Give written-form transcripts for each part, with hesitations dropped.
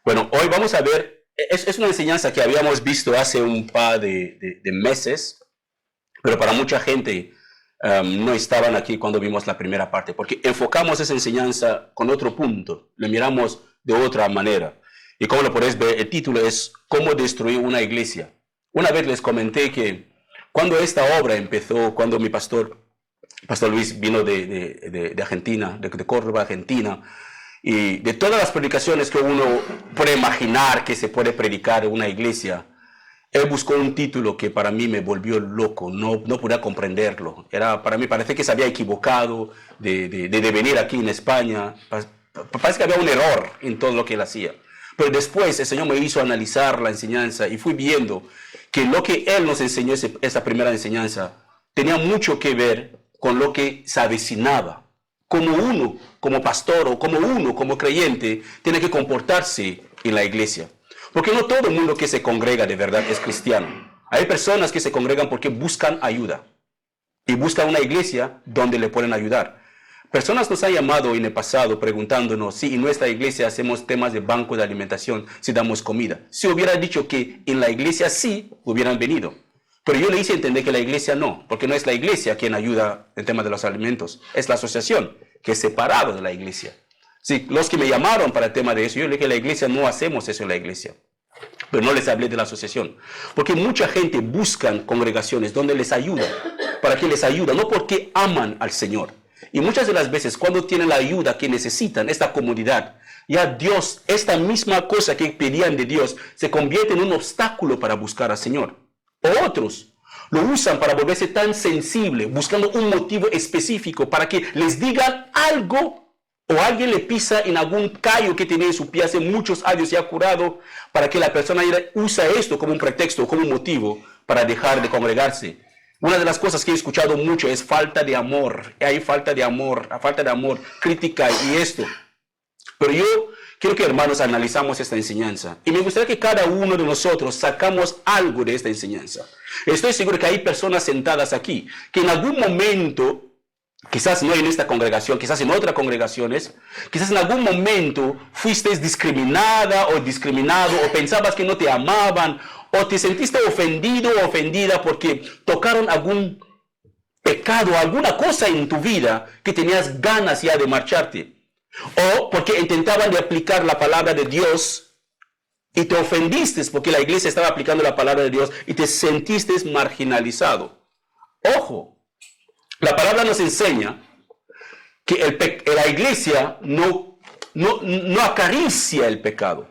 Bueno, hoy vamos a ver, es una enseñanza que habíamos visto hace un par de meses, pero para mucha gente no estaban aquí cuando vimos la primera parte, porque enfocamos esa enseñanza con otro punto, lo miramos de otra manera. Y como lo podéis ver, el título es ¿Cómo destruir una iglesia? Una vez les comenté que cuando esta obra empezó, cuando mi pastor Luis vino de Argentina, de Córdoba, Argentina, y de todas las predicaciones que uno puede imaginar que se puede predicar en una iglesia, él buscó un título que para mí me volvió loco, no podía comprenderlo. Para mí parece que se había equivocado de venir aquí en España. Parece que había un error en todo lo que él hacía. Pero después el Señor me hizo analizar la enseñanza y fui viendo que lo que Él nos enseñó, esa primera enseñanza, tenía mucho que ver con lo que se avecinaba. Como uno, como pastor o como uno, como creyente, tiene que comportarse en la iglesia. Porque no todo el mundo que se congrega de verdad es cristiano. Hay personas que se congregan porque buscan ayuda. Y buscan una iglesia donde le pueden ayudar. Personas nos han llamado en el pasado preguntándonos si en nuestra iglesia hacemos temas de banco de alimentación, si damos comida. Si hubiera dicho que en la iglesia sí, hubieran venido. Pero yo le hice entender que la iglesia no, porque no es la iglesia quien ayuda en el tema de los alimentos, es la asociación, que es separado de la iglesia. Sí, los que me llamaron para el tema de eso, yo le dije que la iglesia no hacemos eso en la iglesia. Pero no les hablé de la asociación. Porque mucha gente busca congregaciones donde les ayuda, para que les ayuda, no porque aman al Señor. Y muchas de las veces cuando tienen la ayuda que necesitan, esta comunidad, ya Dios, esta misma cosa que pedían de Dios, se convierte en un obstáculo para buscar al Señor. O otros lo usan para volverse tan sensible, buscando un motivo específico para que les digan algo o alguien le pisa en algún callo que tenía en su pie hace muchos años y ha curado, para que la persona usa esto como un pretexto, como un motivo para dejar de congregarse. Una de las cosas que he escuchado mucho es falta de amor. Hay falta de amor, crítica y esto. Pero yo quiero que, hermanos, analizamos esta enseñanza. Y me gustaría que cada uno de nosotros sacamos algo de esta enseñanza. Estoy seguro que hay personas sentadas aquí que en algún momento, quizás no en esta congregación, quizás en otras congregaciones, quizás en algún momento fuiste discriminada o discriminado o pensabas que no te amaban o te sentiste ofendido o ofendida porque tocaron algún pecado, alguna cosa en tu vida que tenías ganas ya de marcharte. O porque intentaban de aplicar la palabra de Dios y te ofendiste porque la iglesia estaba aplicando la palabra de Dios y te sentiste marginalizado. Ojo, la palabra nos enseña que la iglesia no acaricia el pecado.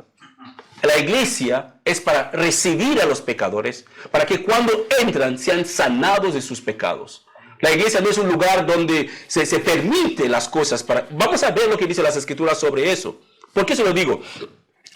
La iglesia es para recibir a los pecadores, para que cuando entran sean sanados de sus pecados. La iglesia no es un lugar donde se permite las cosas. Vamos a ver lo que dicen las escrituras sobre eso. ¿Por qué se lo digo?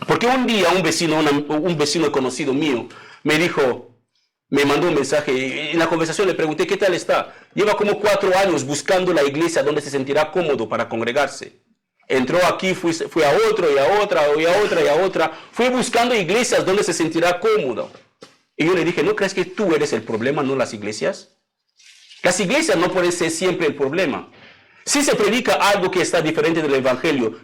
Porque un día un vecino conocido mío me mandó un mensaje y en la conversación le pregunté ¿qué tal está? Lleva como 4 años buscando la iglesia donde se sentirá cómodo para congregarse. Entró aquí, fui a otro y a otra y a otra y a otra. Fui buscando iglesias donde se sentirá cómodo. Y yo le dije, ¿no crees que tú eres el problema, no las iglesias? Las iglesias no pueden ser siempre el problema. Si se predica algo que está diferente del evangelio,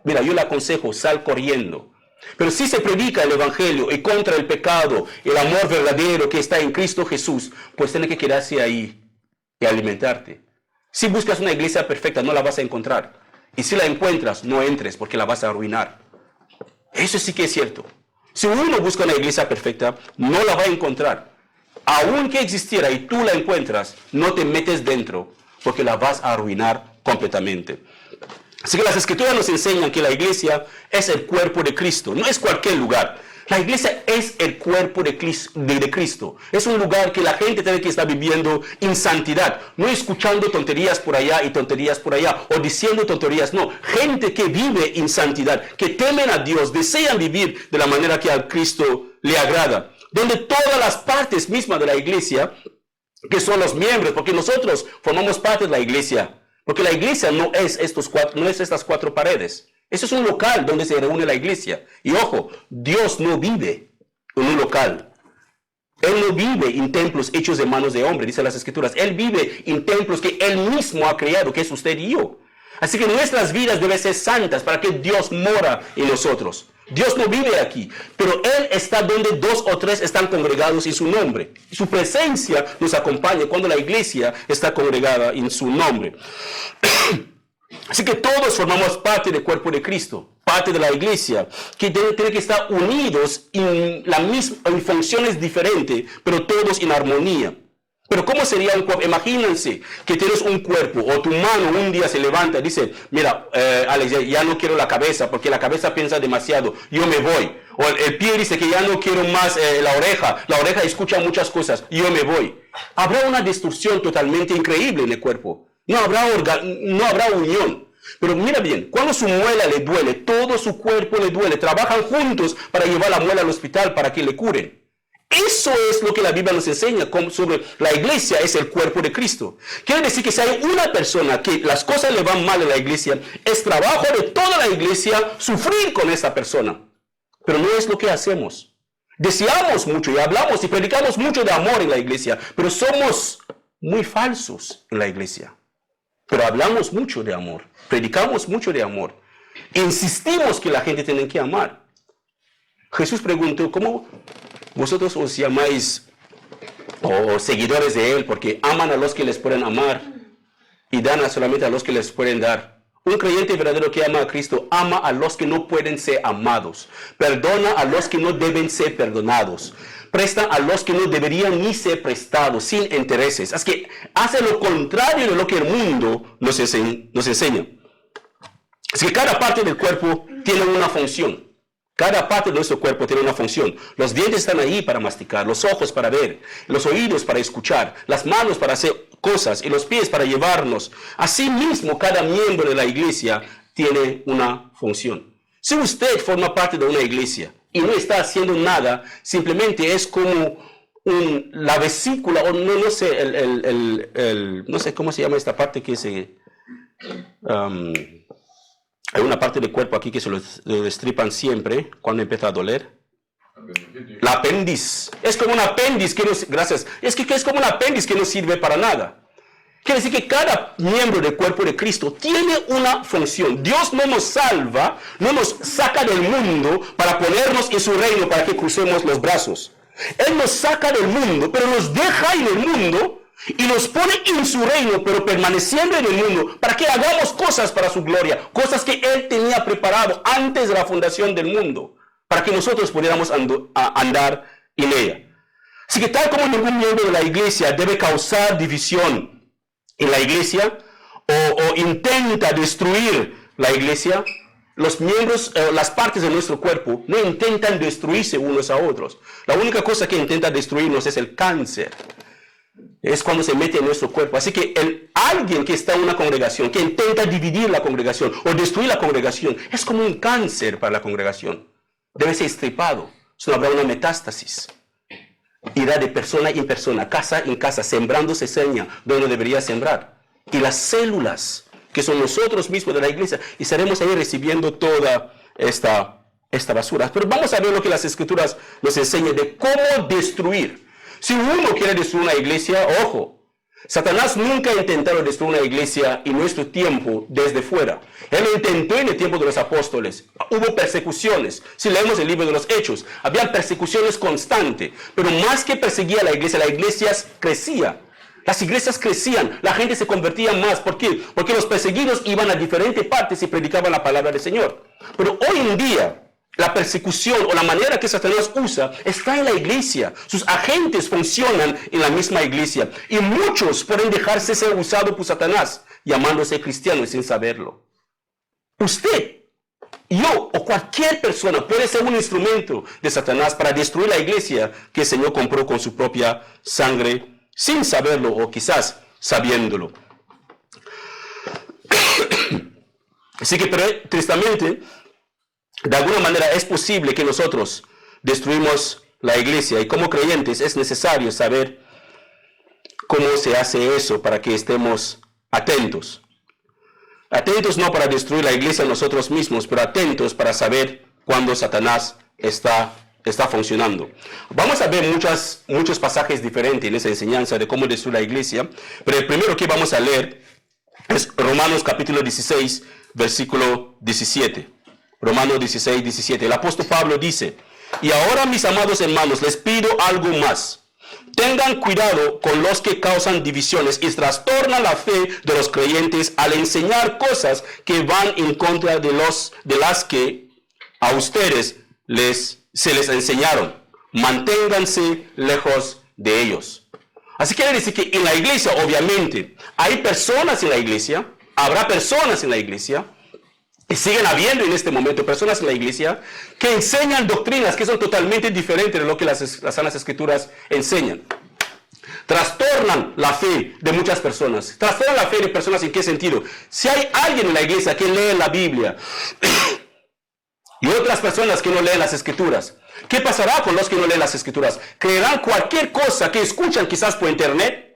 mira, yo le aconsejo, sal corriendo. Pero si se predica el evangelio y contra el pecado, el amor verdadero que está en Cristo Jesús, pues tienes que quedarse ahí y alimentarte. Si buscas una iglesia perfecta, no la vas a encontrar. Y si la encuentras, no entres porque la vas a arruinar. Eso sí que es cierto. Si uno busca una iglesia perfecta, no la va a encontrar. Aunque existiera y tú la encuentras, no te metes dentro porque la vas a arruinar completamente. Así que las escrituras nos enseñan que la iglesia es el cuerpo de Cristo. No es cualquier lugar. La iglesia es el cuerpo de Cristo. Es un lugar que la gente tiene que estar viviendo en santidad. No escuchando tonterías por allá y tonterías por allá. O diciendo tonterías. No. Gente que vive en santidad. Que temen a Dios. Desean vivir de la manera que a Cristo le agrada. Donde todas las partes mismas de la iglesia, que son los miembros. Porque nosotros formamos parte de la iglesia. Porque la iglesia no es estas 4 paredes. Eso es un local donde se reúne la iglesia. Y ojo, Dios no vive en un local. Él no vive en templos hechos de manos de hombre, dicen las escrituras. Él vive en templos que Él mismo ha creado, que es usted y yo. Así que nuestras vidas deben ser santas para que Dios mora en nosotros. Dios no vive aquí, pero Él está donde 2 o 3 están congregados en su nombre. Su presencia nos acompaña cuando la iglesia está congregada en su nombre. Así que todos formamos parte del cuerpo de Cristo, parte de la iglesia, que tiene que estar unidos en funciones diferentes, pero todos en armonía. Pero ¿cómo sería un cuerpo? Imagínense que tienes un cuerpo o tu mano un día se levanta y dice, mira, Alex, ya no quiero la cabeza porque la cabeza piensa demasiado, yo me voy. O el pie dice que ya no quiero más la oreja escucha muchas cosas, yo me voy. Habrá una destrucción totalmente increíble en el cuerpo. No habrá unión. Pero mira bien, cuando su muela le duele, todo su cuerpo le duele, trabajan juntos para llevar la muela al hospital para que le curen. Eso es lo que la Biblia nos enseña sobre la iglesia, es el cuerpo de Cristo. Quiere decir que si hay una persona que las cosas le van mal en la iglesia, es trabajo de toda la iglesia sufrir con esa persona. Pero no es lo que hacemos. Deseamos mucho y hablamos y predicamos mucho de amor en la iglesia, pero somos muy falsos en la iglesia. Pero hablamos mucho de amor, predicamos mucho de amor. Insistimos que la gente tiene que amar. Jesús preguntó, ¿cómo vosotros os llamáis seguidores de Él? Porque aman a los que les pueden amar y dan solamente a los que les pueden dar. Un creyente verdadero que ama a Cristo ama a los que no pueden ser amados. Perdona a los que no deben ser perdonados. Presta a los que no deberían ni ser prestados, sin intereses. Es que hace lo contrario de lo que el mundo nos enseña. Es que cada parte del cuerpo tiene una función. Cada parte de nuestro cuerpo tiene una función. Los dientes están ahí para masticar, los ojos para ver, los oídos para escuchar, las manos para hacer cosas y los pies para llevarnos. Asimismo, cada miembro de la iglesia tiene una función. Si usted forma parte de una iglesia y no está haciendo nada, simplemente es como la vesícula, o no sé, no sé cómo se llama esta parte que se... hay una parte del cuerpo aquí que se lo destripan siempre cuando empieza a doler. La apéndice. Es como un apéndice que no, gracias. Es como un apéndice que no sirve para nada. Quiere decir que cada miembro del cuerpo de Cristo tiene una función. Dios no nos salva, no nos saca del mundo para ponernos en su reino para que crucemos los brazos. Él nos saca del mundo, pero nos deja en el mundo y nos pone en su reino, pero permaneciendo en el mundo, para que hagamos cosas para su gloria, cosas que Él tenía preparado antes de la fundación del mundo, para que nosotros pudiéramos andar en ella. Así que tal como ningún miembro de la iglesia debe causar división en la iglesia, o intenta destruir la iglesia, los miembros, las partes de nuestro cuerpo no intentan destruirse unos a otros. La única cosa que intenta destruirnos es el cáncer. Es cuando se mete en nuestro cuerpo. Así que alguien que está en una congregación, que intenta dividir la congregación o destruir la congregación, es como un cáncer para la congregación. Debe ser estripado. Si no habrá una metástasis. Irá de persona en persona, casa en casa, sembrando cizaña donde debería sembrar. Y las células, que son nosotros mismos de la iglesia, y estaremos ahí recibiendo toda esta basura. Pero vamos a ver lo que las Escrituras nos enseñan de cómo destruir. Si uno quiere destruir una iglesia, ojo, Satanás nunca ha intentado destruir una iglesia en nuestro tiempo desde fuera. Él lo intentó en el tiempo de los apóstoles. Hubo persecuciones. Si leemos el libro de los Hechos, había persecuciones constantes. Pero más que perseguía a la iglesia crecía. Las iglesias crecían, la gente se convertía más. ¿Por qué? Porque los perseguidos iban a diferentes partes y predicaban la palabra del Señor. Pero hoy en día, la persecución o la manera que Satanás usa está en la iglesia. Sus agentes funcionan en la misma iglesia. Y muchos pueden dejarse ser usados por Satanás, llamándose cristianos sin saberlo. Usted, yo o cualquier persona puede ser un instrumento de Satanás para destruir la iglesia que el Señor compró con su propia sangre, sin saberlo o quizás sabiéndolo. Así que tristemente, de alguna manera es posible que nosotros destruimos la iglesia, y como creyentes es necesario saber cómo se hace eso para que estemos atentos. Atentos no para destruir la iglesia nosotros mismos, pero atentos para saber cuándo Satanás está funcionando. Vamos a ver muchos pasajes diferentes en esa enseñanza de cómo destruir la iglesia, pero el primero que vamos a leer es Romanos capítulo 16, versículo 17. Romanos 16, 17. El apóstol Pablo dice, y ahora, mis amados hermanos, les pido algo más. Tengan cuidado con los que causan divisiones y trastornan la fe de los creyentes al enseñar cosas que van en contra de las que a ustedes se les enseñaron. Manténganse lejos de ellos. Así quiere decir que en la iglesia, obviamente, hay personas en la iglesia, habrá personas en la iglesia, y siguen habiendo en este momento personas en la iglesia que enseñan doctrinas que son totalmente diferentes de lo que las Sagradas Escrituras enseñan. Trastornan la fe de muchas personas. Trastornan la fe de personas, ¿en qué sentido? Si hay alguien en la iglesia que lee la Biblia y otras personas que no leen las Escrituras, ¿qué pasará con los que no leen las Escrituras? ¿Creerán cualquier cosa que escuchan quizás por internet?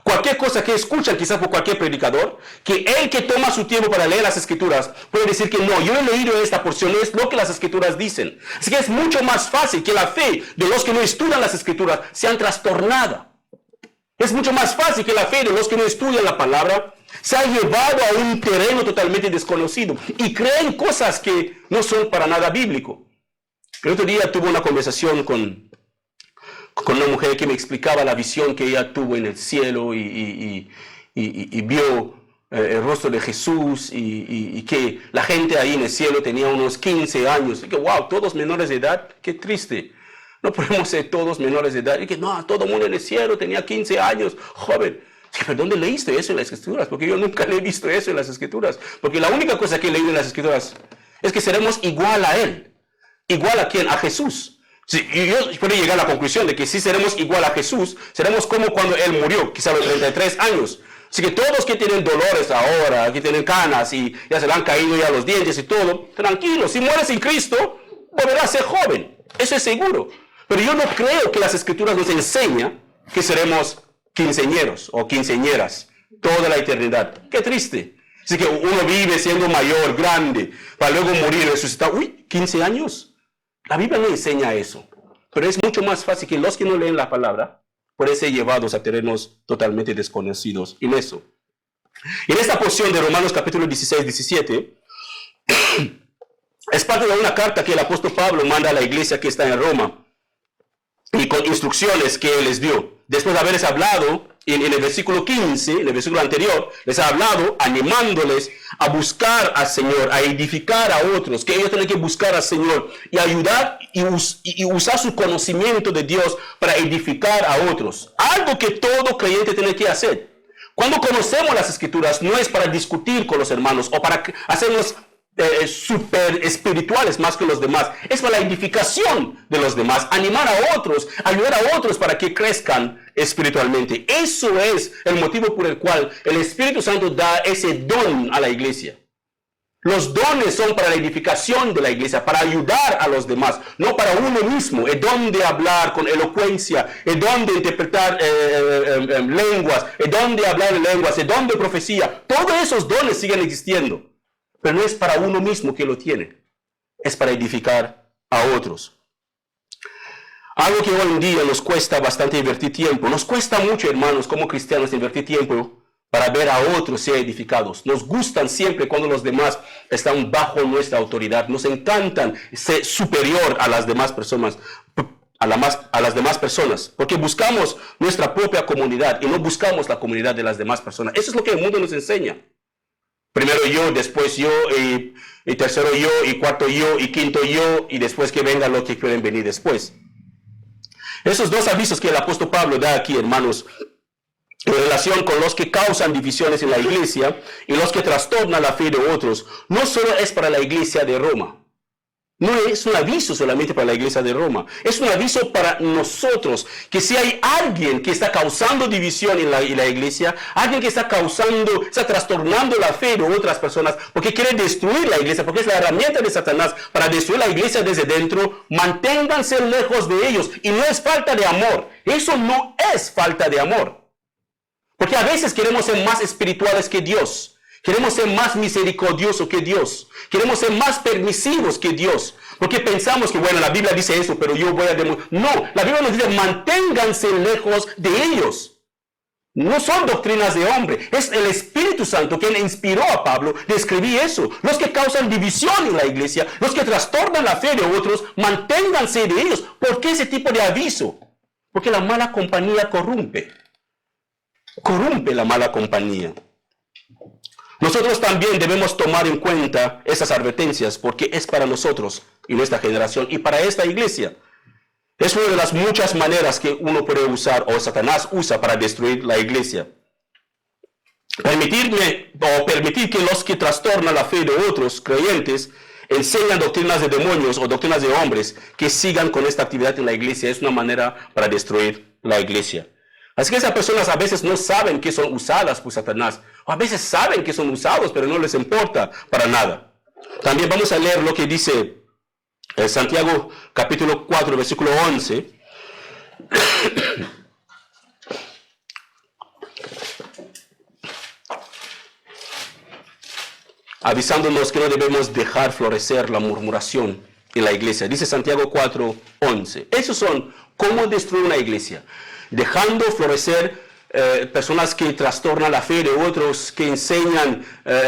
Cualquier cosa que escuchan quizás por cualquier predicador, que el que toma su tiempo para leer las Escrituras puede decir que no, yo he leído esta porción, no es lo que las Escrituras dicen. Así que es mucho más fácil que la fe de los que no estudian las Escrituras sea trastornada. Es mucho más fácil que la fe de los que no estudian la palabra sea llevado a un terreno totalmente desconocido y creen cosas que no son para nada bíblico. El otro día tuve una conversación con una mujer que me explicaba la visión que ella tuvo en el cielo y vio el rostro de Jesús y que la gente ahí en el cielo tenía unos 15 años. Y que, wow, todos menores de edad, qué triste. No podemos ser todos menores de edad. Y que no, todo el mundo en el cielo tenía 15 años, joven. ¿Pero dónde leíste eso en las Escrituras? Porque yo nunca le he visto eso en las Escrituras. Porque la única cosa que he leído en las Escrituras es que seremos igual a Él. ¿Igual a quién? A Jesús. Sí, y yo puedo llegar a la conclusión de que si seremos igual a Jesús, seremos como cuando Él murió, quizá a los 33 años. Así que todos que tienen dolores ahora, que tienen canas y ya se le han caído ya los dientes y todo, tranquilos, si mueres en Cristo, volverás a ser joven. Eso es seguro. Pero yo no creo que las Escrituras nos enseñan que seremos quinceañeros o quinceañeras toda la eternidad. Qué triste. Así que uno vive siendo mayor, grande, para luego morir y resucitar. Uy, 15 años. La Biblia no enseña eso, pero es mucho más fácil que los que no leen la palabra pueden ser llevados a terrenos totalmente desconocidos en eso. En esta porción de Romanos capítulo 16, 17, es parte de una carta que el apóstol Pablo manda a la iglesia que está en Roma y con instrucciones que él les dio. Después de haberles hablado en el versículo 15, en el versículo anterior, les ha hablado animándoles a buscar al Señor, a edificar a otros, que ellos tienen que buscar al Señor y ayudar y usar su conocimiento de Dios para edificar a otros. Algo que todo creyente tiene que hacer. Cuando conocemos las Escrituras, no es para discutir con los hermanos o para hacernos super espirituales más que los demás, es para la edificación de los demás, animar a otros, ayudar a otros para que crezcan espiritualmente. Eso es el motivo por el cual el Espíritu Santo da ese don a la iglesia. Los dones son para la edificación de la iglesia, para ayudar a los demás, no para uno mismo. El don de hablar con elocuencia, el don de interpretar lenguas, el don de hablar en lenguas, el don de profecía, todos esos dones siguen existiendo. Pero no es para uno mismo que lo tiene, es para edificar a otros. Algo que hoy en día nos cuesta bastante invertir tiempo. Nos cuesta mucho, hermanos, como cristianos, invertir tiempo para ver a otros ser edificados. Nos gustan siempre cuando los demás están bajo nuestra autoridad. Nos encantan ser superior a las demás personas, a las demás personas, porque buscamos nuestra propia comunidad y no buscamos la comunidad de las demás personas. Eso es lo que el mundo nos enseña. Primero yo, después yo, y tercero yo, y cuarto yo, y quinto yo, y después que venga lo que pueden venir después. Esos dos avisos que el apóstol Pablo da aquí, hermanos, en relación con los que causan divisiones en la iglesia y los que trastornan la fe de otros, no solo es para la iglesia de Roma. No es un aviso solamente para la iglesia de Roma. Es un aviso para nosotros, que si hay alguien que está causando división en la iglesia, alguien que está trastornando la fe de otras personas, porque quiere destruir la iglesia, porque es la herramienta de Satanás para destruir la iglesia desde dentro, manténganse lejos de ellos. Y no es falta de amor. Eso no es falta de amor. Porque a veces queremos ser más espirituales que Dios. Queremos ser más misericordiosos que Dios. Queremos ser más permisivos que Dios. Porque pensamos que, bueno, la Biblia dice eso, pero yo voy a demostrar. No, la Biblia nos dice, manténganse lejos de ellos. No son doctrinas de hombre. Es el Espíritu Santo quien inspiró a Pablo de escribir eso. Los que causan división en la iglesia, los que trastornan la fe de otros, manténganse de ellos. ¿Por qué ese tipo de aviso? Porque la mala compañía corrompe. Corrompe la mala compañía. Nosotros también debemos tomar en cuenta esas advertencias porque es para nosotros y nuestra generación y para esta iglesia. Es una de las muchas maneras que uno puede usar o Satanás usa para destruir la iglesia. Permitir que los que trastornan la fe de otros creyentes enseñan doctrinas de demonios o doctrinas de hombres que sigan con esta actividad en la iglesia es una manera para destruir la iglesia. Así que esas personas a veces no saben que son usadas por Satanás. O a veces saben que son usados, pero no les importa para nada. También vamos a leer lo que dice Santiago capítulo 4, versículo 11. Avisándonos que no debemos dejar florecer la murmuración en la iglesia. Dice Santiago 4, 11. Esos son cómo destruir una iglesia. Dejando florecer personas que trastornan la fe de otros, que enseñan,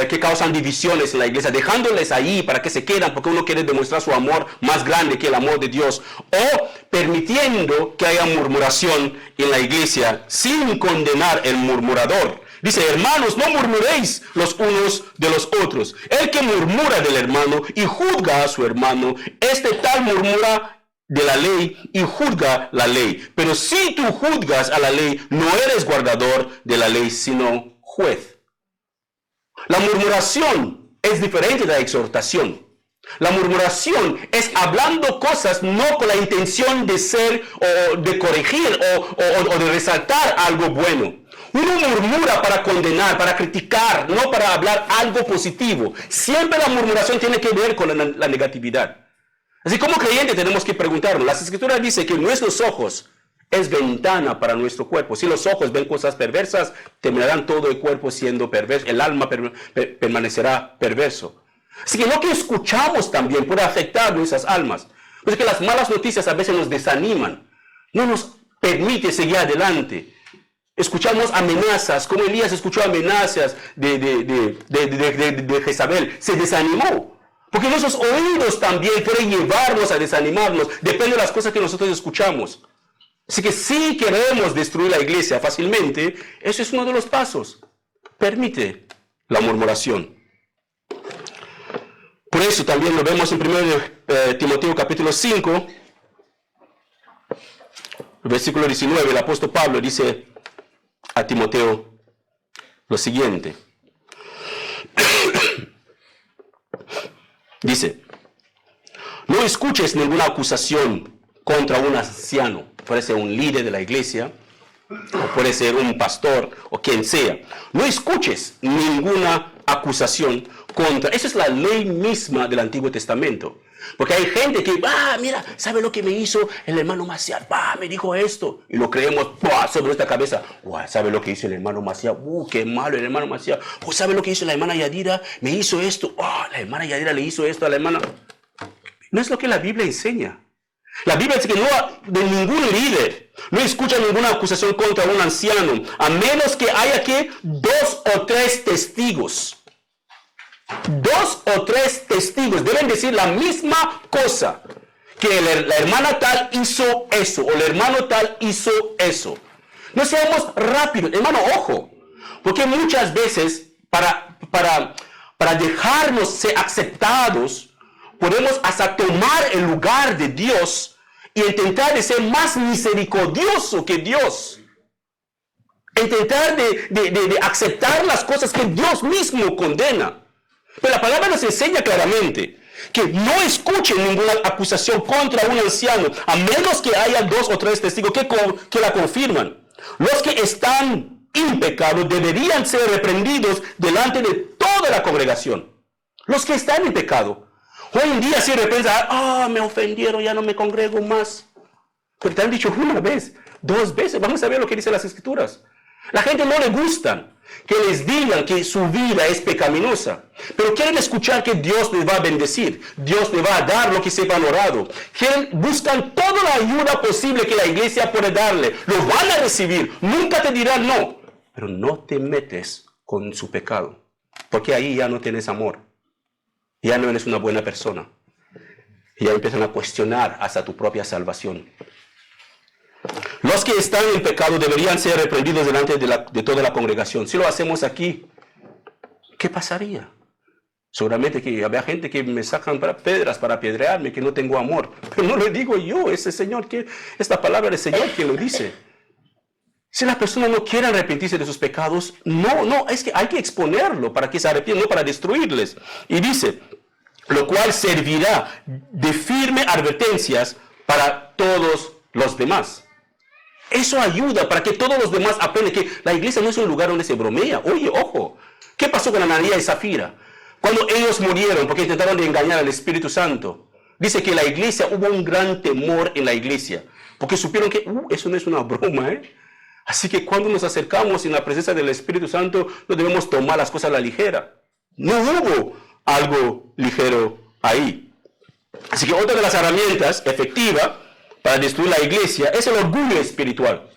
que causan divisiones en la iglesia, dejándoles ahí para que se quedan porque uno quiere demostrar su amor más grande que el amor de Dios, o permitiendo que haya murmuración en la iglesia sin condenar el murmurador. Dice, hermanos, no murmuréis los unos de los otros. El que murmura del hermano y juzga a su hermano, este tal murmura de la ley y juzga la ley. Pero si tú juzgas a la ley, no eres guardador de la ley, sino juez. La murmuración es diferente de la exhortación. La murmuración es hablando cosas no con la intención de ser o de corregir o de resaltar algo bueno. Uno murmura para condenar, para criticar, no para hablar algo positivo. Siempre la murmuración tiene que ver con la negatividad. Así como creyentes tenemos que preguntarnos. Las Escrituras dicen que nuestros ojos es ventana para nuestro cuerpo. Si los ojos ven cosas perversas, terminarán todo el cuerpo siendo perverso. El alma permanecerá perverso. Así que lo que escuchamos también puede afectar nuestras almas. Porque las malas noticias a veces nos desaniman. No nos permite seguir adelante. Escuchamos amenazas, como Elías escuchó amenazas de Jezabel. Se desanimó. Porque nuestros oídos también pueden llevarnos a desanimarnos. Depende de las cosas que nosotros escuchamos. Así que si queremos destruir la iglesia fácilmente, eso es uno de los pasos. Permite la murmuración. Por eso también lo vemos en 1 Timoteo capítulo 5, versículo 19. El apóstol Pablo dice a Timoteo lo siguiente. Dice, no escuches ninguna acusación contra un anciano. Puede ser un líder de la iglesia, o puede ser un pastor, o quien sea. No escuches ninguna acusación contra. Esa es la ley misma del Antiguo Testamento. Porque hay gente que, mira, ¿sabe lo que me hizo el hermano Maciel? Me dijo esto. Y lo creemos sobre nuestra cabeza. ¿Sabe lo que hizo el hermano Maciel? Qué malo el hermano Maciel. ¿Sabe lo que hizo la hermana Yadira? Me hizo esto. La hermana Yadira le hizo esto a la hermana. No es lo que la Biblia enseña. La Biblia dice que no de ningún líder no escucha ninguna acusación contra un anciano, a menos que haya que 2 o 3 testigos. 2 o 3 testigos deben decir la misma cosa, que la hermana tal hizo eso o el hermano tal hizo eso. No seamos rápidos, hermano, ojo, porque muchas veces para dejarnos ser aceptados podemos hasta tomar el lugar de Dios y intentar de ser más misericordioso que Dios. Intentar de aceptar las cosas que Dios mismo condena. Pero la palabra nos enseña claramente que no escuchen ninguna acusación contra un anciano, a menos que haya 2 o 3 testigos que la confirman. Los que están en pecado deberían ser reprendidos delante de toda la congregación. Los que están en pecado. Hoy en día si de repente, me ofendieron, ya no me congrego más. Pero te han dicho una vez, 2 veces. Vamos a ver lo que dicen las Escrituras. La gente no le gusta que les digan que su vida es pecaminosa, pero quieren escuchar que Dios les va a bendecir, Dios les va a dar lo que se ha orado. Buscan toda la ayuda posible que la iglesia puede darle, lo van a recibir, nunca te dirán no, pero no te metes con su pecado, porque ahí ya no tienes amor, ya no eres una buena persona, y ya empiezan a cuestionar hasta tu propia salvación. Los que están en pecado deberían ser reprendidos delante de toda la congregación. Si lo hacemos aquí, ¿qué pasaría? Seguramente que había gente que me sacan piedras para apedrearme, que no tengo amor. Pero no lo digo yo, es el Señor, esta palabra del Señor que lo dice. Si las personas no quieren arrepentirse de sus pecados, no, es que hay que exponerlo para que se arrepientan, no para destruirles. Y dice, lo cual servirá de firme advertencias para todos los demás. Eso ayuda para que todos los demás aprendan que la iglesia no es un lugar donde se bromea. Oye, ojo, ¿qué pasó con Ananías y Zafira? Cuando ellos murieron porque intentaron de engañar al Espíritu Santo, dice que la iglesia, hubo un gran temor en la iglesia, porque supieron que eso no es una broma, ¿eh? Así que cuando nos acercamos en la presencia del Espíritu Santo, no debemos tomar las cosas a la ligera. No hubo algo ligero ahí. Así que otra de las herramientas efectivas para destruir la iglesia es el orgullo espiritual.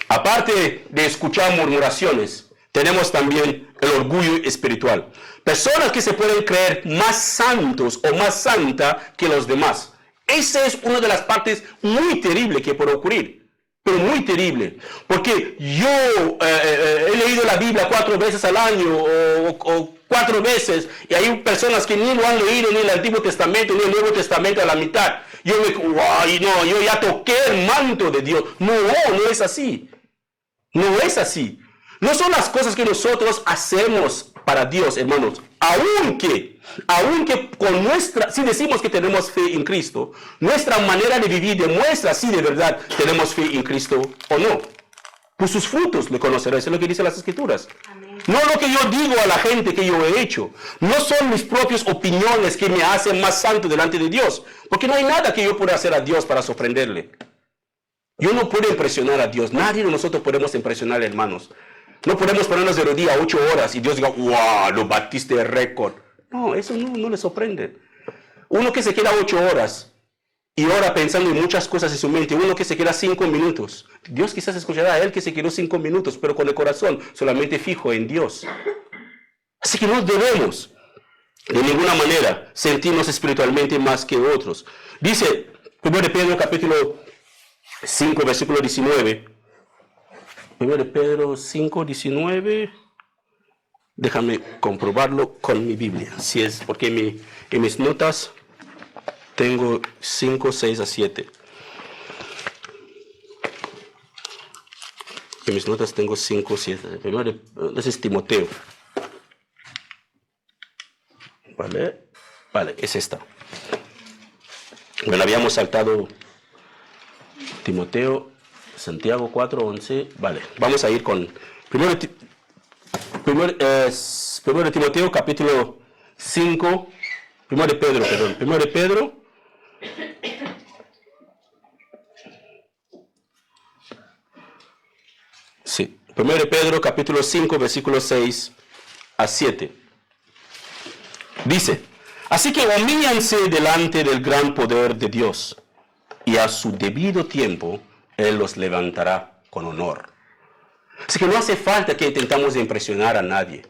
Aparte de escuchar murmuraciones, tenemos también el orgullo espiritual. Personas que se pueden creer más santos o más santa que los demás. Esa es una de las partes muy terribles que puede ocurrir. Pero muy terrible. Porque yo he leído la Biblia 4 veces al año o 4 veces. Y hay personas que ni lo han leído ni el Antiguo Testamento ni el Nuevo Testamento a la mitad. Yo ya toqué el manto de Dios. No es así. No es así. No son las cosas que nosotros hacemos para Dios, hermanos. Aunque si decimos que tenemos fe en Cristo, nuestra manera de vivir demuestra si de verdad tenemos fe en Cristo o no. Por sus frutos le conoceréis, es lo que dicen las Escrituras. Amén. No lo que yo digo a la gente que yo he hecho. No son mis propias opiniones que me hacen más santo delante de Dios. Porque no hay nada que yo pueda hacer a Dios para sorprenderle. Yo no puedo impresionar a Dios. Nadie de nosotros podemos impresionar, hermanos. No podemos ponernos de rodillas 8 horas y Dios diga, wow, lo batiste de récord. No, eso no le sorprende. Uno que se queda 8 horas y ora pensando en muchas cosas en su mente, uno que se queda 5 minutos. Dios quizás escuchará a él que se quedó 5 minutos, pero con el corazón solamente fijo en Dios. Así que no debemos de ninguna manera sentirnos espiritualmente más que otros. Dice 1 Pedro capítulo 5, versículo 19. 1 Pedro 5, 19. Déjame comprobarlo con mi Biblia. Si es porque en mis notas tengo 5, 6 a 7. En mis notas tengo 5, 7. Primero, ese es Timoteo. Vale, es esta. Bueno, habíamos saltado Timoteo, Santiago 4, 11. Vale, vamos a ir con primero Timoteo capítulo 5. Primero de Pedro. Sí, 1 Pedro capítulo 5, versículos 6 a 7. Dice, así que humíllense delante del gran poder de Dios, y a su debido tiempo Él los levantará con honor. Así que no hace falta que intentamos impresionar a nadie.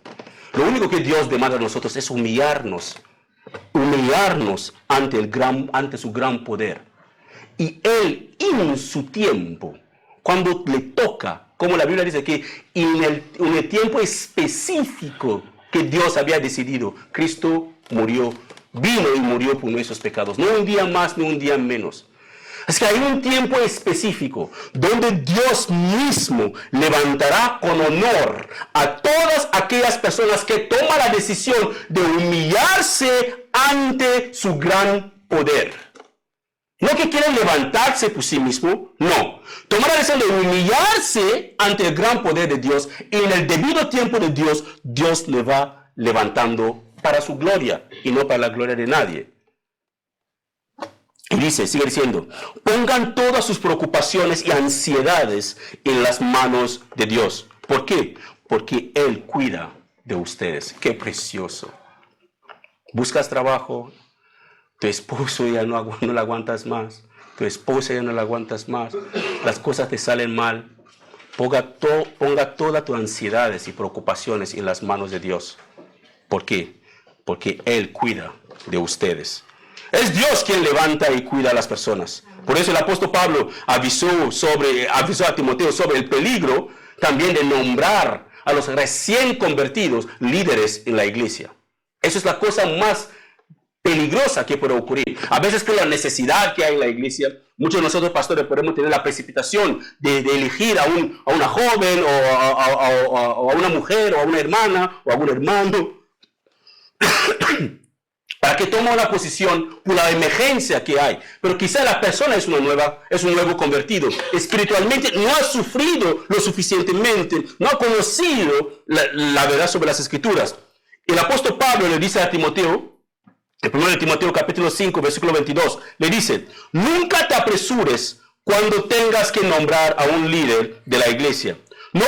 Lo único que Dios demanda de nosotros es humillarnos ante su gran poder. Y Él en su tiempo, cuando le toca, como la Biblia dice que en el tiempo específico que Dios había decidido, Cristo vino y murió por nuestros pecados. No un día más, ni un día menos. Así que hay un tiempo específico donde Dios mismo levantará con honor a todas aquellas personas que toman la decisión de humillarse ante su gran poder. No que quieren levantarse por sí mismo, no. Tomar la decisión de humillarse ante el gran poder de Dios y en el debido tiempo de Dios, Dios le va levantando para su gloria y no para la gloria de nadie. Y dice, sigue diciendo, pongan todas sus preocupaciones y ansiedades en las manos de Dios. ¿Por qué? Porque Él cuida de ustedes. ¡Qué precioso! Buscas trabajo, tu esposo ya no la aguantas más, tu esposa ya no la aguantas más, las cosas te salen mal. ponga todas tus ansiedades y preocupaciones en las manos de Dios. ¿Por qué? Porque Él cuida de ustedes. Es Dios quien levanta y cuida a las personas. Por eso el apóstol Pablo avisó a Timoteo sobre el peligro también de nombrar a los recién convertidos líderes en la iglesia. Esa es la cosa más peligrosa que puede ocurrir. A veces con la necesidad que hay en la iglesia, muchos de nosotros pastores podemos tener la precipitación de elegir a una joven o a una mujer o a una hermana o a un hermano para que tome una posición por la emergencia que hay. Pero quizá la persona es un nuevo convertido. Espiritualmente no ha sufrido lo suficientemente, no ha conocido la verdad sobre las Escrituras. El apóstol Pablo le dice a Timoteo, el 1 Timoteo capítulo 5, versículo 22, le dice: nunca te apresures cuando tengas que nombrar a un líder de la iglesia. No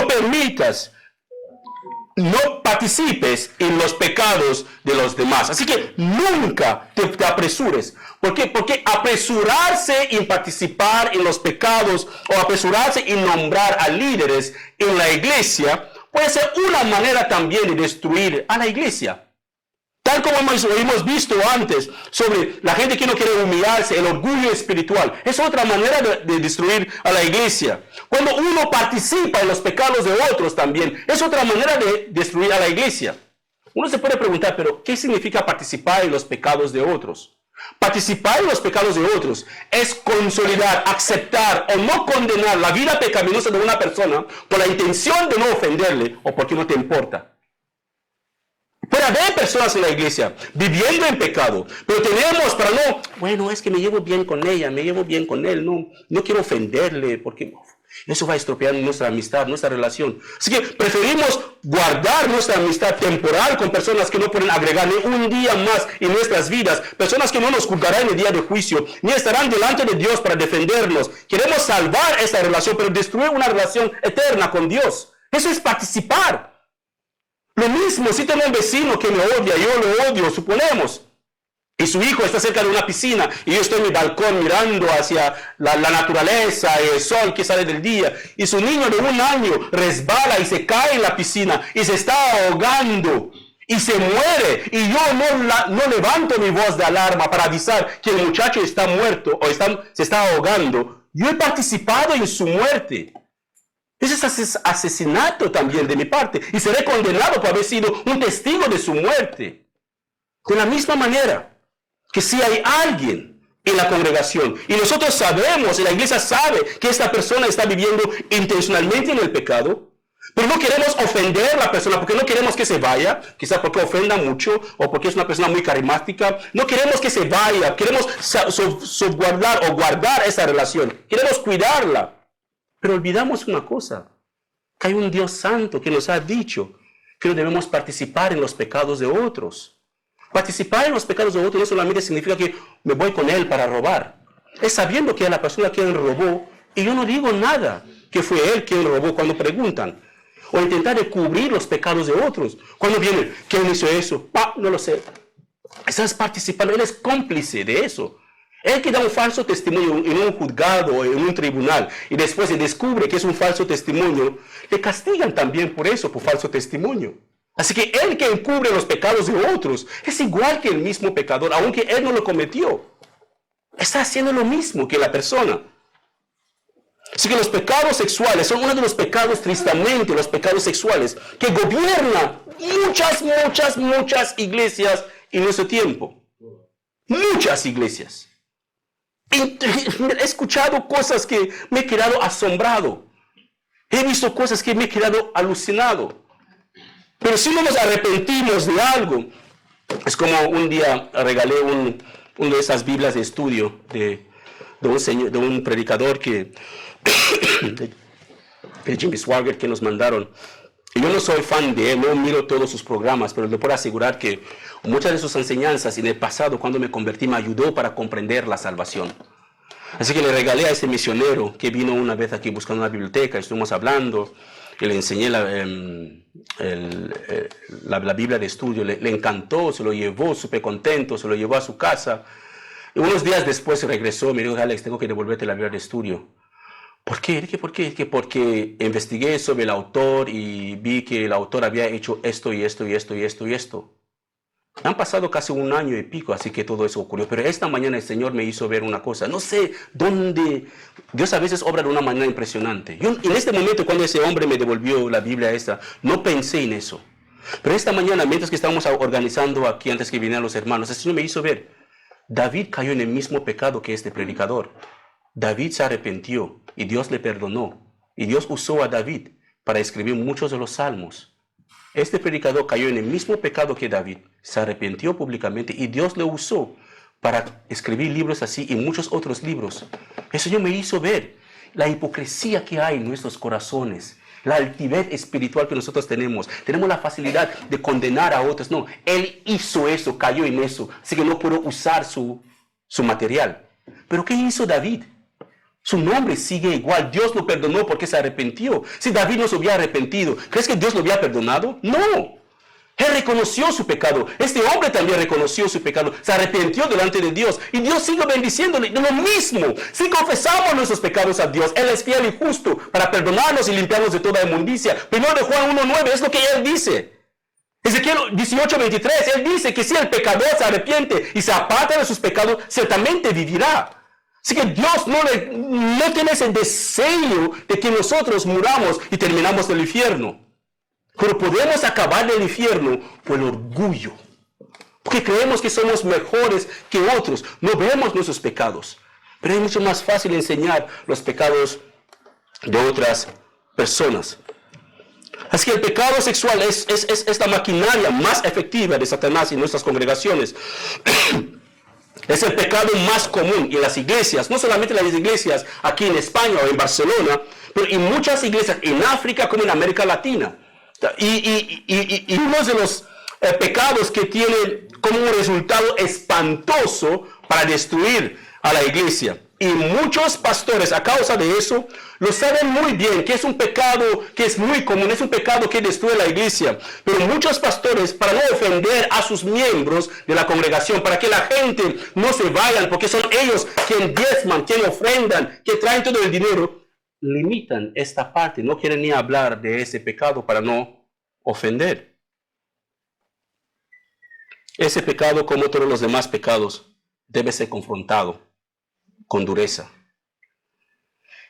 participes en los pecados de los demás. Así que nunca te apresures. ¿Por qué? Porque apresurarse en participar en los pecados o apresurarse en nombrar a líderes en la iglesia puede ser una manera también de destruir a la iglesia. Tal como hemos visto antes sobre la gente que no quiere humillarse, el orgullo espiritual. Es otra manera de destruir a la iglesia. Cuando uno participa en los pecados de otros también, es otra manera de destruir a la iglesia. Uno se puede preguntar, pero ¿qué significa participar en los pecados de otros? Participar en los pecados de otros es consolidar, aceptar o no condenar la vida pecaminosa de una persona por la intención de no ofenderle o porque no te importa. Puede haber personas en la iglesia viviendo en pecado, pero tenemos para no, bueno, es que me llevo bien con ella, me llevo bien con él, no quiero ofenderle porque eso va a estropear nuestra amistad, nuestra relación. Así que preferimos guardar nuestra amistad temporal con personas que no pueden agregar ni un día más en nuestras vidas, personas que no nos juzgarán en el día de juicio, ni estarán delante de Dios para defendernos. Queremos salvar esta relación, pero destruir una relación eterna con Dios. Eso es participar. Lo mismo, si tengo un vecino que me odia, yo lo odio, suponemos, y su hijo está cerca de una piscina, y yo estoy en mi balcón mirando hacia la naturaleza, el sol que sale del día, y su niño de 1 año resbala y se cae en la piscina, y se está ahogando, y se muere, y yo no levanto mi voz de alarma para avisar que el muchacho está muerto, o se está ahogando. Yo he participado en su muerte. Ese es asesinato también de mi parte. Y seré condenado por haber sido un testigo de su muerte. De la misma manera que si hay alguien en la congregación y nosotros sabemos, y la iglesia sabe que esta persona está viviendo intencionalmente en el pecado, pero no queremos ofender a la persona porque no queremos que se vaya, quizás porque ofenda mucho o porque es una persona muy carismática, no queremos que se vaya, queremos salvaguardar o guardar esa relación, queremos cuidarla. Pero olvidamos una cosa, que hay un Dios santo que nos ha dicho que no debemos participar en los pecados de otros. Participar en los pecados de otros no solamente significa que me voy con él para robar. Es sabiendo que es la persona quien robó y yo no digo nada que fue él quien robó cuando preguntan. O intentar de cubrir los pecados de otros. Cuando vienen, ¿quién hizo eso? No lo sé. Estás participando, él es cómplice de eso. El que da un falso testimonio en un juzgado o en un tribunal y después se descubre que es un falso testimonio, le castigan también por eso, por falso testimonio. Así que el que encubre los pecados de otros es igual que el mismo pecador, aunque él no lo cometió. Está haciendo lo mismo que la persona. Así que los pecados sexuales son uno de los pecados, tristemente, los pecados sexuales, que gobiernan muchas iglesias en nuestro tiempo. Muchas iglesias. He escuchado cosas que me he quedado asombrado. He visto cosas que me he quedado alucinado. Pero si no nos arrepentimos de algo, es como un día regalé una de esas Biblias de estudio de un predicador de Jimmy Swaggart que nos mandaron. Y yo no soy fan de él, no miro todos sus programas, pero le puedo asegurar que muchas de sus enseñanzas en el pasado, cuando me convertí, me ayudó para comprender la salvación. Así que le regalé a ese misionero que vino una vez aquí buscando una biblioteca, estuvimos hablando, y le enseñé la Biblia de estudio, le encantó, se lo llevó súper contento, se lo llevó a su casa. Y unos días después regresó, me dijo: Alex, tengo que devolverte la Biblia de estudio, ¿Por qué? ¿Por qué? Porque investigué sobre el autor y vi que el autor había hecho esto y esto y esto y esto y esto. Han pasado casi un año y pico, así que todo eso ocurrió. Pero esta mañana el Señor me hizo ver una cosa. No sé dónde. Dios a veces obra de una manera impresionante. Yo, en este momento, cuando ese hombre me devolvió la Biblia esta, no pensé en eso. Pero esta mañana, mientras que estábamos organizando aquí, antes que vinieran los hermanos, el Señor me hizo ver. David cayó en el mismo pecado que este predicador. David se arrepintió y Dios le perdonó. Y Dios usó a David para escribir muchos de los salmos. Este predicador cayó en el mismo pecado que David, se arrepintió públicamente y Dios le usó para escribir libros así y muchos otros libros. Eso ya me hizo ver la hipocresía que hay en nuestros corazones, la altivez espiritual que nosotros tenemos. Tenemos la facilidad de condenar a otros. No, él hizo eso, cayó en eso, así que no pudo usar su material. Pero ¿qué hizo David? Su nombre sigue igual. Dios lo perdonó porque se arrepintió. Si David no se hubiera arrepentido, ¿crees que Dios lo había perdonado? No. Él reconoció su pecado. Este hombre también reconoció su pecado. Se arrepintió delante de Dios. Y Dios sigue bendiciéndole de lo mismo. Si confesamos nuestros pecados a Dios, Él es fiel y justo para perdonarnos y limpiarnos de toda inmundicia. Primero de Juan 1:9 es lo que Él dice. Ezequiel 18:23, Él dice que si el pecador se arrepiente y se aparta de sus pecados, ciertamente vivirá. Así que Dios no tiene ese deseo de que nosotros muramos y terminamos en el infierno. Pero podemos acabar del infierno por el orgullo. Porque creemos que somos mejores que otros. No vemos nuestros pecados. Pero es mucho más fácil enseñar los pecados de otras personas. Así que el pecado sexual es la maquinaria más efectiva de Satanás en nuestras congregaciones. Es el pecado más común en las iglesias, no solamente en las iglesias aquí en España o en Barcelona, pero en muchas iglesias en África como en América Latina. Y uno de los pecados que tiene como un resultado espantoso para destruir a la iglesia. Y muchos pastores, a causa de eso, lo saben muy bien, que es un pecado que es muy común, es un pecado que destruye la iglesia. Pero muchos pastores, para no ofender a sus miembros de la congregación, para que la gente no se vayan, porque son ellos quienes diezman, quienes ofrendan, que traen todo el dinero, limitan esta parte, no quieren ni hablar de ese pecado para no ofender. Ese pecado, como todos los demás pecados, debe ser confrontado con dureza.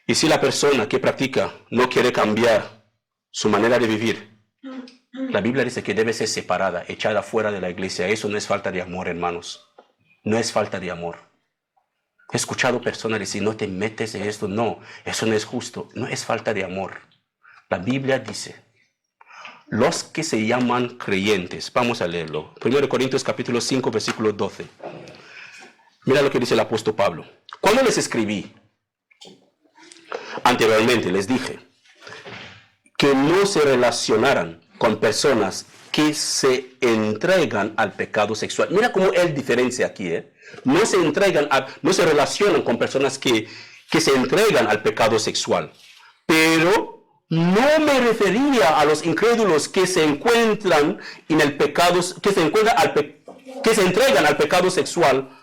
Y si la persona que practica no quiere cambiar su manera de vivir, la Biblia dice que debe ser separada, echada fuera de la iglesia. Eso no es falta de amor, hermanos. No es falta de amor. He escuchado personas decir, no te metes en esto. No, eso no es justo. No es falta de amor. La Biblia dice, los que se llaman creyentes, vamos a leerlo. 1 Corintios capítulo 5, versículo 12. Mira lo que dice el apóstol Pablo. Cuando les escribí, anteriormente les dije que no se relacionaran con personas que se entregan al pecado sexual. Mira cómo él diferencia aquí, No se relacionan con personas que se entregan al pecado sexual. Pero no me refería a los incrédulos que se encuentran en el pecado, que se entregan al pecado sexual,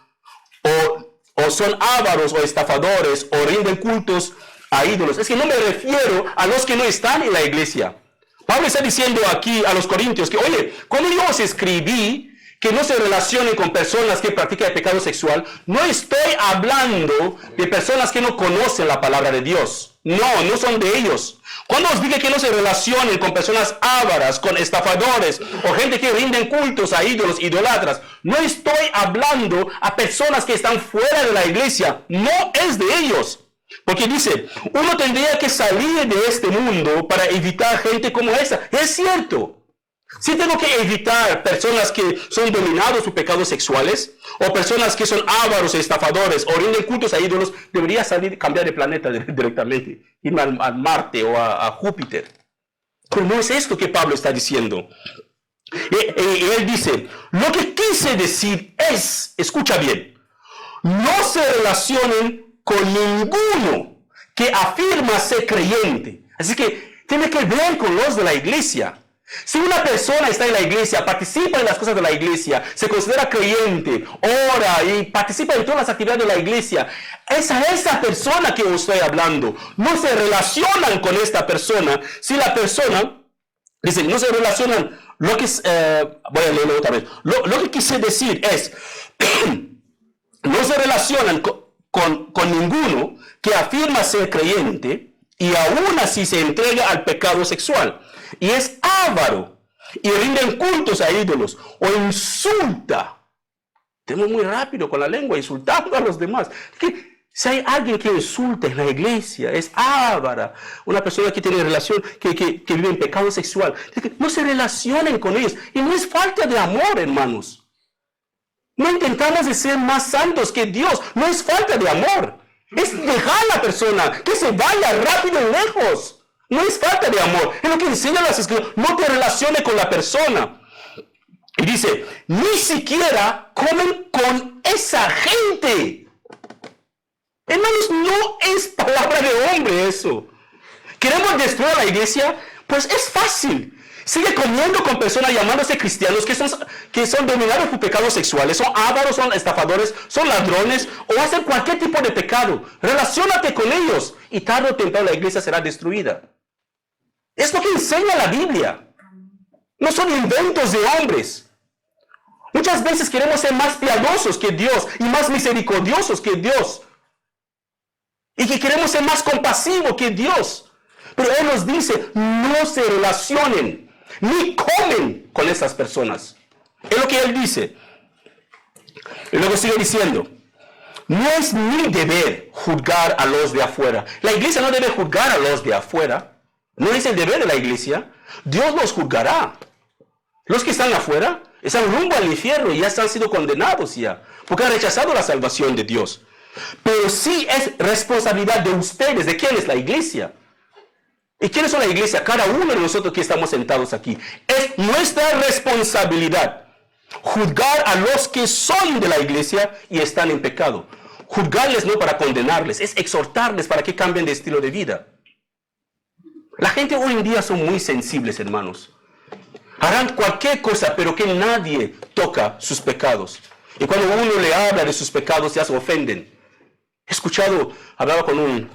o son ávaros o estafadores o rinden cultos a ídolos. Es que no me refiero a los que no están en la iglesia. Pablo está diciendo aquí a los corintios que, oye, cuando yo os escribí que no se relacionen con personas que practican el pecado sexual, no estoy hablando de personas que no conocen la palabra de Dios. No son de ellos. Cuando os dije que no se relacionen con personas ávaras, con estafadores o gente que rinden cultos a ídolos, idolatras, no estoy hablando a personas que están fuera de la iglesia. No es de ellos. Porque dice, uno tendría que salir de este mundo para evitar gente como esa. Es cierto. Si tengo que evitar personas que son dominados por pecados sexuales, o personas que son ávaros, estafadores, o rinden cultos a ídolos, debería salir, cambiar de planeta directamente, irme al Marte o a Júpiter. Pero no es esto que Pablo está diciendo. Y él dice, lo que quise decir es, escucha bien, no se relacionen con ninguno que afirma ser creyente. Así que tiene que ver con los de la iglesia. Si una persona está en la iglesia, participa en las cosas de la iglesia, se considera creyente, ora y participa en todas las actividades de la iglesia, es a esa persona que os estoy hablando. No se relacionan con esta persona. Si la persona, dice, no se relacionan, lo que voy a leerlo otra vez. Lo que quise decir es, no se relacionan con ninguno que afirma ser creyente y aún así se entrega al pecado sexual. Y es avaro, y rinden cultos a ídolos, o insulta. Tenemos muy rápido con la lengua, insultando a los demás. Si hay alguien que insulta en la iglesia, es avara. Una persona que tiene relación, que vive en pecado sexual. No se relacionen con ellos. Y no es falta de amor, hermanos. No intentamos de ser más santos que Dios. No es falta de amor. Es dejar a la persona que se vaya rápido y lejos. No es falta de amor. Es lo que enseñan las escrituras. No te relaciones con la persona. Y dice, ni siquiera comen con esa gente. Hermanos, no es palabra de hombre eso. ¿Queremos destruir a la iglesia? Pues es fácil. Sigue comiendo con personas llamándose cristianos que son dominados por pecados sexuales, son ávaros, son estafadores, son ladrones o hacen cualquier tipo de pecado. Relaciónate con ellos y tarde o temprano la iglesia será destruida. Es lo que enseña la Biblia. No son inventos de hombres. Muchas veces queremos ser más piadosos que Dios y más misericordiosos que Dios. Y que queremos ser más compasivos que Dios. Pero Él nos dice, no se relacionen, ni comen con esas personas. Es lo que Él dice. Y luego sigue diciendo, no es mi deber juzgar a los de afuera. La iglesia no debe juzgar a los de afuera. No es el deber de la iglesia. Dios los juzgará. Los que están afuera están rumbo al infierno y ya han sido condenados ya, porque han rechazado la salvación de Dios. Pero sí es responsabilidad de ustedes. ¿De quién es la iglesia? ¿Y quiénes son la iglesia? Cada uno de nosotros que estamos sentados aquí. Es nuestra responsabilidad juzgar a los que son de la iglesia y están en pecado. Juzgarles no para condenarles, es exhortarles para que cambien de estilo de vida. La gente hoy en día son muy sensibles, hermanos. Harán cualquier cosa, pero que nadie toca sus pecados. Y cuando uno le habla de sus pecados, ya se ofenden. He escuchado, hablaba con un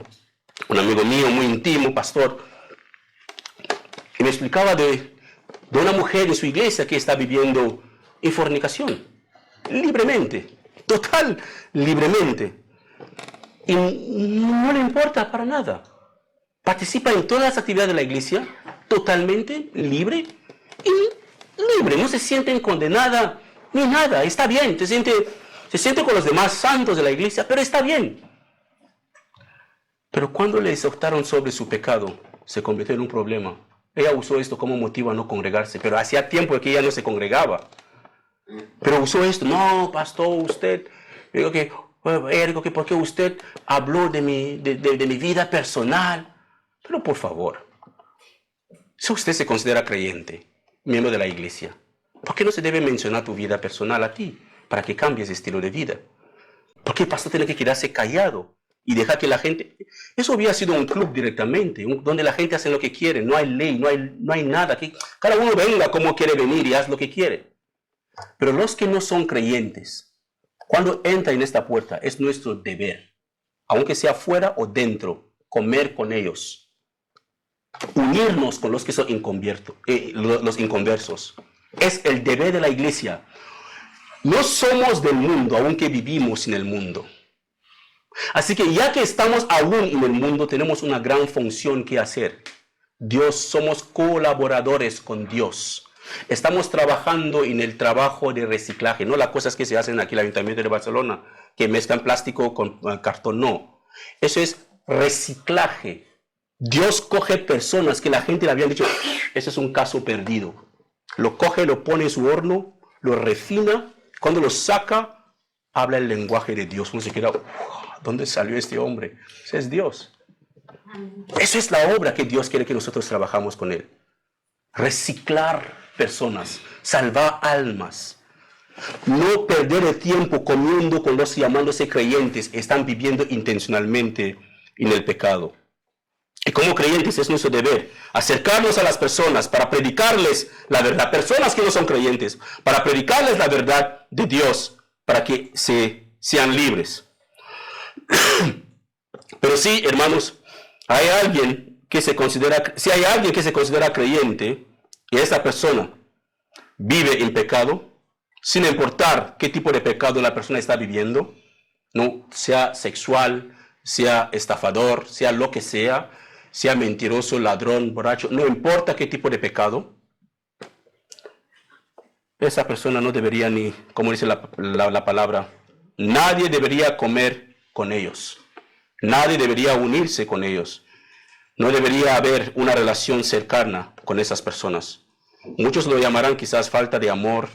amigo mío muy íntimo, pastor, y me explicaba de una mujer en su iglesia que está viviendo en fornicación, libremente, total, libremente. Y no le importa para nada. Participa en todas las actividades de la iglesia, totalmente libre y libre. No se sienten condenada ni nada. Está bien, se siente con los demás santos de la iglesia, pero está bien. Pero cuando le exhortaron sobre su pecado, se convirtió en un problema. Ella usó esto como motivo a no congregarse, pero hacía tiempo que ella no se congregaba. Pero usó esto, no, pastor, usted, digo que porque usted habló de mi vida personal. Pero por favor, si usted se considera creyente, miembro de la iglesia, ¿por qué no se debe mencionar tu vida personal a ti para que cambies de estilo de vida? ¿Por qué el pastor tiene que quedarse callado y dejar que la gente... Eso había sido un club directamente, donde la gente hace lo que quiere, no hay ley, no hay nada. Cada uno venga como quiere venir y haz lo que quiere. Pero los que no son creyentes, cuando entran en esta puerta, es nuestro deber, aunque sea fuera o dentro, comer con ellos. Unirnos con los que son los inconversos. Es el deber de la iglesia. No somos del mundo, aunque vivimos en el mundo. Así que ya que estamos aún en el mundo, tenemos una gran función que hacer. Somos colaboradores con Dios. Estamos trabajando en el trabajo de reciclaje, no las cosas que se hacen aquí en el Ayuntamiento de Barcelona, que mezclan plástico con cartón, no. Eso es reciclaje. Dios coge personas que la gente le habían dicho, ese es un caso perdido. Lo coge, lo pone en su horno, lo refina. Cuando lo saca, habla el lenguaje de Dios. Uno se queda, ¿dónde salió este hombre? Ese es Dios. Eso es la obra que Dios quiere que nosotros trabajamos con Él. Reciclar personas, salvar almas. No perder el tiempo comiendo con los llamándose creyentes, están viviendo intencionalmente en el pecado. Y como creyentes es nuestro deber acercarnos a las personas para predicarles la verdad. Personas que no son creyentes, para predicarles la verdad de Dios, para que sean libres. Pero sí, hermanos, si hay alguien que se considera creyente y esa persona vive en pecado, sin importar qué tipo de pecado la persona está viviendo, no sea sexual, sea estafador, sea lo que sea mentiroso, ladrón, borracho, no importa qué tipo de pecado, esa persona no debería ni, como dice la palabra, nadie debería comer con ellos, nadie debería unirse con ellos, no debería haber una relación cercana con esas personas. Muchos lo llamarán quizás falta de amor,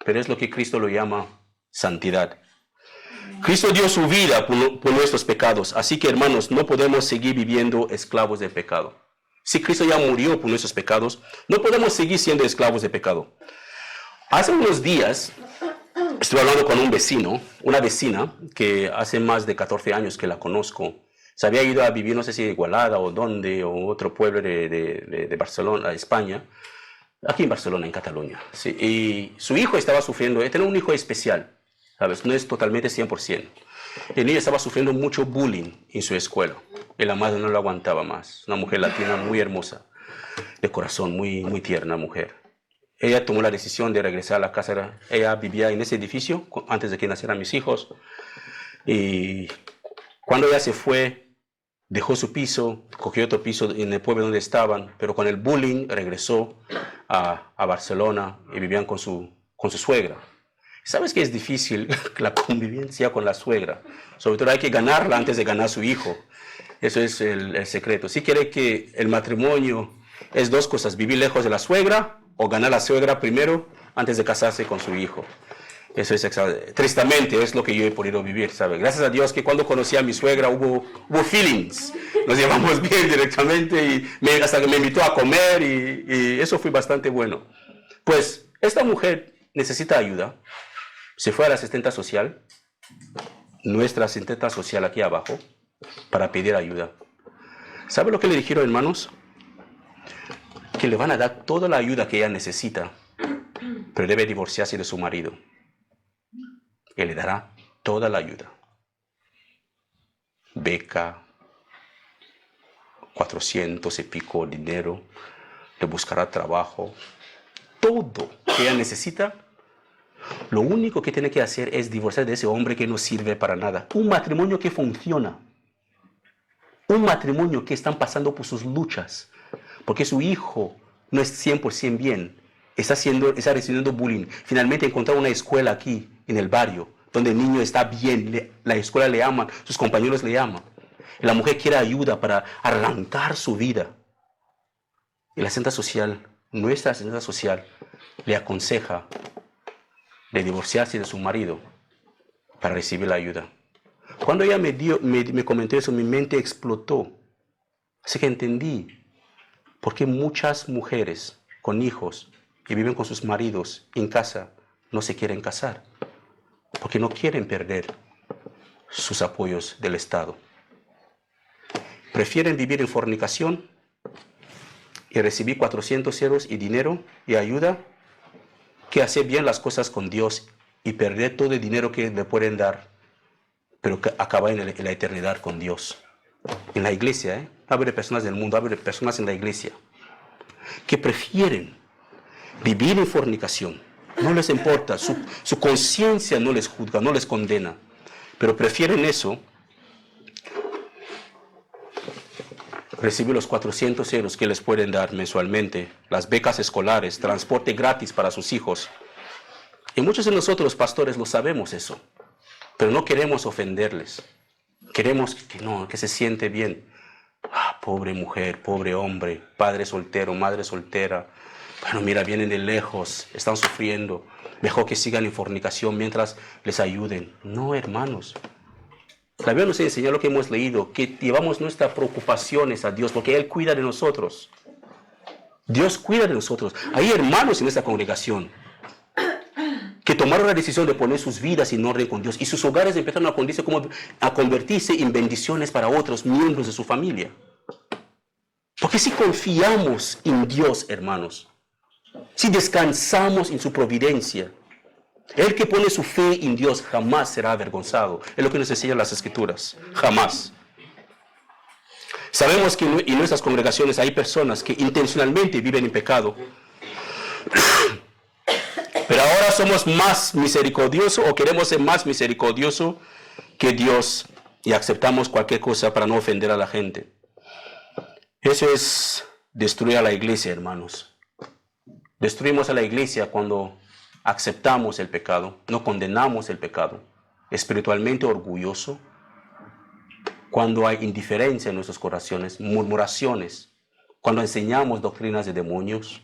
pero es lo que Cristo lo llama santidad. Cristo dio su vida por nuestros pecados, así que hermanos, no podemos seguir viviendo esclavos del pecado. Si Cristo ya murió por nuestros pecados, no podemos seguir siendo esclavos de pecado. Hace unos días estuve hablando con una vecina que hace más de 14 años que la conozco. Se había ido a vivir, no sé si Igualada o dónde, o otro pueblo de Barcelona, España, aquí en Barcelona, en Cataluña. Sí, y su hijo estaba sufriendo, tenía un hijo especial. ¿Sabes? No es totalmente 100%. El niño estaba sufriendo mucho bullying en su escuela. Y la madre no lo aguantaba más. Una mujer latina muy hermosa, de corazón, muy, muy tierna mujer. Ella tomó la decisión de regresar a la casa. Ella vivía en ese edificio antes de que nacieran mis hijos. Y cuando ella se fue, dejó su piso, cogió otro piso en el pueblo donde estaban, pero con el bullying regresó a Barcelona y vivían con su suegra. ¿Sabes que es difícil la convivencia con la suegra? Sobre todo hay que ganarla antes de ganar a su hijo. Eso es el secreto. Si quiere que el matrimonio es dos cosas, vivir lejos de la suegra o ganar a la suegra primero antes de casarse con su hijo. Eso es tristemente es lo que yo he podido vivir, ¿sabes? Gracias a Dios que cuando conocí a mi suegra hubo feelings. Nos llevamos bien directamente y hasta que me invitó a comer y eso fue bastante bueno. Pues esta mujer necesita ayuda. Se fue a la asistenta social, nuestra asistenta social aquí abajo, para pedir ayuda. ¿Sabe lo que le dijeron, hermanos? Que le van a dar toda la ayuda que ella necesita, pero debe divorciarse de su marido. Y le dará toda la ayuda. Beca, 400 y pico dinero, le buscará trabajo, todo que ella necesita. Lo único que tiene que hacer es divorciar de ese hombre que no sirve para nada. Un matrimonio que funciona. Un matrimonio que están pasando por sus luchas. Porque su hijo no es 100% bien. Está recibiendo bullying. Finalmente encontraron una escuela aquí, en el barrio, donde el niño está bien. La escuela le ama, sus compañeros le aman. Y la mujer quiere ayuda para arrancar su vida. Y la asistenta social, nuestra asistenta social, le aconseja de divorciarse de su marido para recibir la ayuda. Cuando ella me comentó eso, mi mente explotó. Así que entendí por qué muchas mujeres con hijos que viven con sus maridos en casa no se quieren casar. Porque no quieren perder sus apoyos del Estado. Prefieren vivir en fornicación y recibir 400 euros y dinero y ayuda que hacer bien las cosas con Dios y perder todo el dinero que le pueden dar, pero que acabar en la eternidad con Dios. En la iglesia, Habla de personas del mundo, habla de personas en la iglesia, que prefieren vivir en fornicación. No les importa, su conciencia no les juzga, no les condena, pero prefieren eso, recibir los 400 euros que les pueden dar mensualmente, las becas escolares, transporte gratis para sus hijos. Y muchos de nosotros, pastores, lo sabemos eso, pero no queremos ofenderles. Queremos que se siente bien. Pobre mujer, pobre hombre, padre soltero, madre soltera. Bueno, mira, vienen de lejos, están sufriendo. Mejor que sigan en fornicación mientras les ayuden. No, hermanos. La Biblia nos enseña lo que hemos leído, que llevamos nuestras preocupaciones a Dios, porque Él cuida de nosotros. Dios cuida de nosotros. Hay hermanos en esta congregación que tomaron la decisión de poner sus vidas en orden con Dios y sus hogares empezaron a convertirse en bendiciones para otros miembros de su familia. Porque si confiamos en Dios, hermanos, si descansamos en su providencia, el que pone su fe en Dios jamás será avergonzado. Es lo que nos enseñan las Escrituras. Jamás. Sabemos que en nuestras congregaciones hay personas que intencionalmente viven en pecado. Pero ahora somos más misericordiosos o queremos ser más misericordiosos que Dios y aceptamos cualquier cosa para no ofender a la gente. Eso es destruir a la iglesia, hermanos. Destruimos a la iglesia cuando aceptamos el pecado, no condenamos el pecado. Espiritualmente orgulloso, cuando hay indiferencia en nuestros corazones, murmuraciones, cuando enseñamos doctrinas de demonios,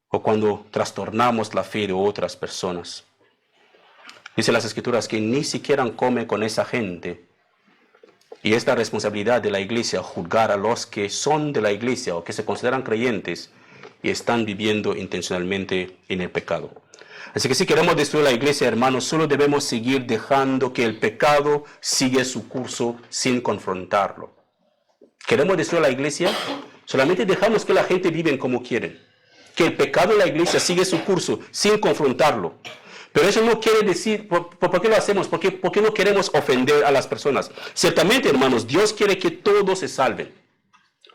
o cuando trastornamos la fe de otras personas. Dice las Escrituras que ni siquiera come con esa gente. Y es la responsabilidad de la iglesia juzgar a los que son de la iglesia o que se consideran creyentes y están viviendo intencionalmente en el pecado. Así que si queremos destruir la iglesia, hermanos, solo debemos seguir dejando que el pecado siga su curso sin confrontarlo. ¿Queremos destruir la iglesia? Solamente dejamos que la gente viva como quieren. Que el pecado de la iglesia sigue su curso sin confrontarlo. Pero eso no quiere decir, ¿por qué lo hacemos? Porque no queremos ofender a las personas. Ciertamente, hermanos, Dios quiere que todos se salven.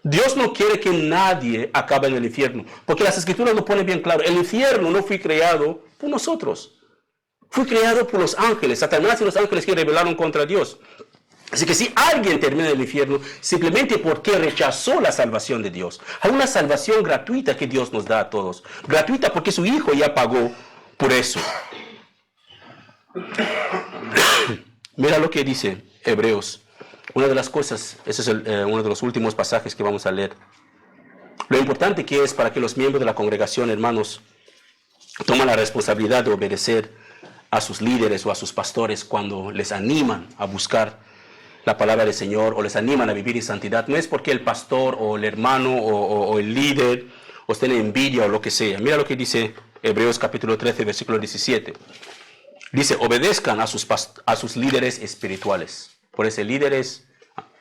Dios no quiere que nadie acabe en el infierno. Porque las Escrituras lo ponen bien claro. El infierno no fue creado por nosotros. Fue creado por los ángeles. Satanás y los ángeles que rebelaron contra Dios. Así que si alguien termina en el infierno, simplemente porque rechazó la salvación de Dios. Hay una salvación gratuita que Dios nos da a todos. Gratuita porque su Hijo ya pagó por eso. Mira lo que dice Hebreos. Una de las cosas, ese es uno de los últimos pasajes que vamos a leer. Lo importante que es para que los miembros de la congregación, hermanos, tomen la responsabilidad de obedecer a sus líderes o a sus pastores cuando les animan a buscar la palabra del Señor o les animan a vivir en santidad. No es porque el pastor o el hermano o el líder os tiene envidia o lo que sea. Mira lo que dice Hebreos capítulo 13, versículo 17. Dice, obedezcan a sus líderes espirituales. Por eso líderes,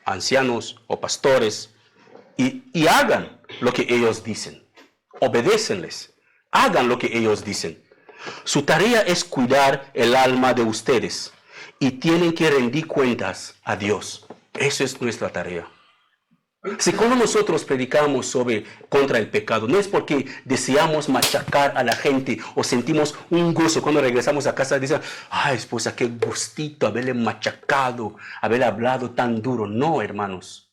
ancianos o pastores, y hagan lo que ellos dicen. Obedécenles. Hagan lo que ellos dicen. Su tarea es cuidar el alma de ustedes y tienen que rendir cuentas a Dios. Eso es nuestra tarea. Si cuando nosotros predicamos contra el pecado, no es porque deseamos machacar a la gente o sentimos un gozo cuando regresamos a casa y dicen, ay esposa, qué gustito haberle machacado, haberle hablado tan duro. No, hermanos.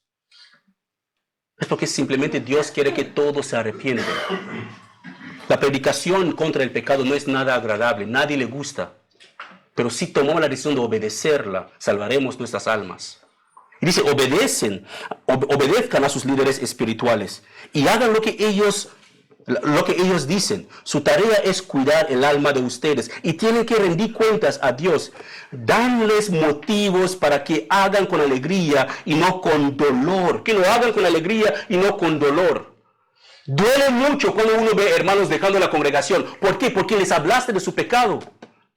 Es porque simplemente Dios quiere que todos se arrepientan. La predicación contra el pecado no es nada agradable, nadie le gusta. Pero si tomamos la decisión de obedecerla, salvaremos nuestras almas. Y dice, obedezcan a sus líderes espirituales y hagan lo que ellos dicen. Su tarea es cuidar el alma de ustedes y tienen que rendir cuentas a Dios. Danles motivos para que hagan con alegría y no con dolor. Que lo hagan con alegría y no con dolor. Duele mucho cuando uno ve hermanos dejando la congregación. ¿Por qué? Porque les hablaste de su pecado.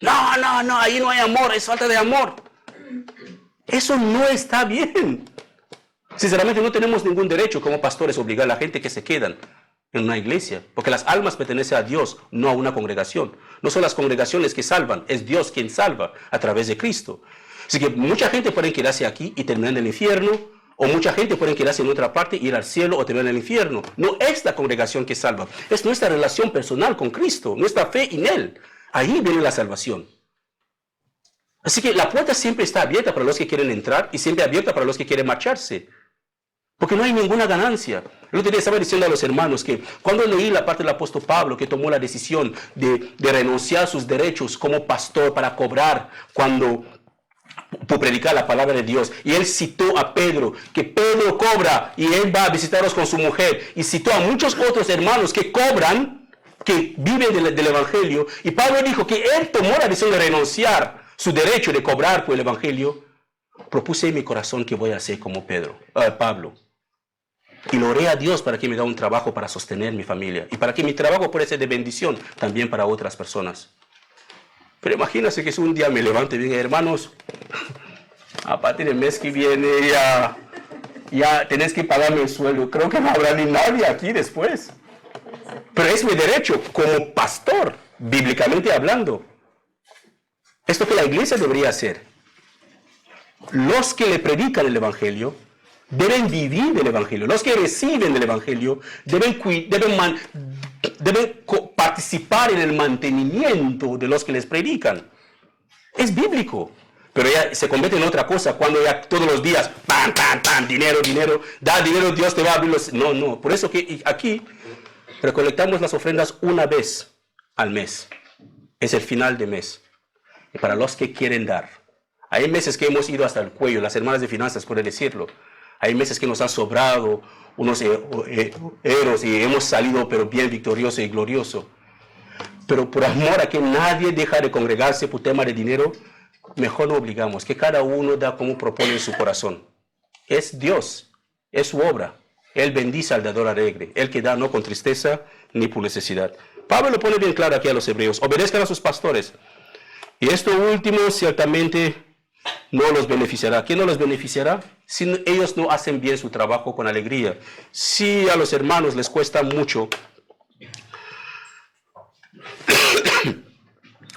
No, ahí no hay amor, es falta de amor. Eso no está bien. Sinceramente no tenemos ningún derecho como pastores a obligar a la gente que se quedan en una iglesia. Porque las almas pertenecen a Dios, no a una congregación. No son las congregaciones que salvan, es Dios quien salva a través de Cristo. Así que mucha gente puede quedarse aquí y terminar en el infierno. O mucha gente puede quedarse en otra parte, ir al cielo o terminar en el infierno. No es la congregación que salva. Es nuestra relación personal con Cristo, nuestra fe en Él. Ahí viene la salvación. Así que la puerta siempre está abierta para los que quieren entrar y siempre abierta para los que quieren marcharse. Porque no hay ninguna ganancia. El otro día estaba diciendo a los hermanos que cuando leí la parte del apóstol Pablo que tomó la decisión de renunciar a sus derechos como pastor para cobrar por predicar la palabra de Dios. Y él citó a Pedro, que Pedro cobra y él va a visitarlos con su mujer. Y citó a muchos otros hermanos que cobran, que viven del evangelio. Y Pablo dijo que él tomó la decisión de renunciar su derecho de cobrar por el evangelio. Propuse en mi corazón que voy a hacer como Pablo. Y lo oré a Dios para que me dé un trabajo para sostener mi familia. Y para que mi trabajo pueda ser de bendición también para otras personas. Pero imagínense que si un día me levante y diga, hermanos, a partir del mes que viene ya ya tenés que pagarme el sueldo. Creo que no habrá ni nadie aquí después. Pero es mi derecho como pastor, bíblicamente hablando. Esto que la iglesia debería hacer. Los que le predican el evangelio deben vivir del evangelio. Los que reciben el evangelio deben participar en el mantenimiento de los que les predican. Es bíblico. Pero ya se convierte en otra cosa cuando ya todos los días, ¡pam, pam, pam! Dinero, dinero, da dinero, Dios te va a abrir los... No, no. Por eso que aquí recolectamos las ofrendas una vez al mes. Es el final de mes. Y para los que quieren dar. Hay meses que hemos ido hasta el cuello. Las hermanas de finanzas pueden decirlo. Hay meses que nos han sobrado unos euros y hemos salido pero bien victorioso y glorioso. Pero por amor a que nadie deja de congregarse por tema de dinero, mejor no obligamos, que cada uno da como propone en su corazón. Es Dios, es su obra. Él bendice al dador alegre, el que da no con tristeza ni por necesidad. Pablo lo pone bien claro aquí a los hebreos, obedezcan a sus pastores. Y esto último ciertamente no los beneficiará. ¿Quién no los beneficiará? Si ellos no hacen bien su trabajo con alegría. Si a los hermanos les cuesta mucho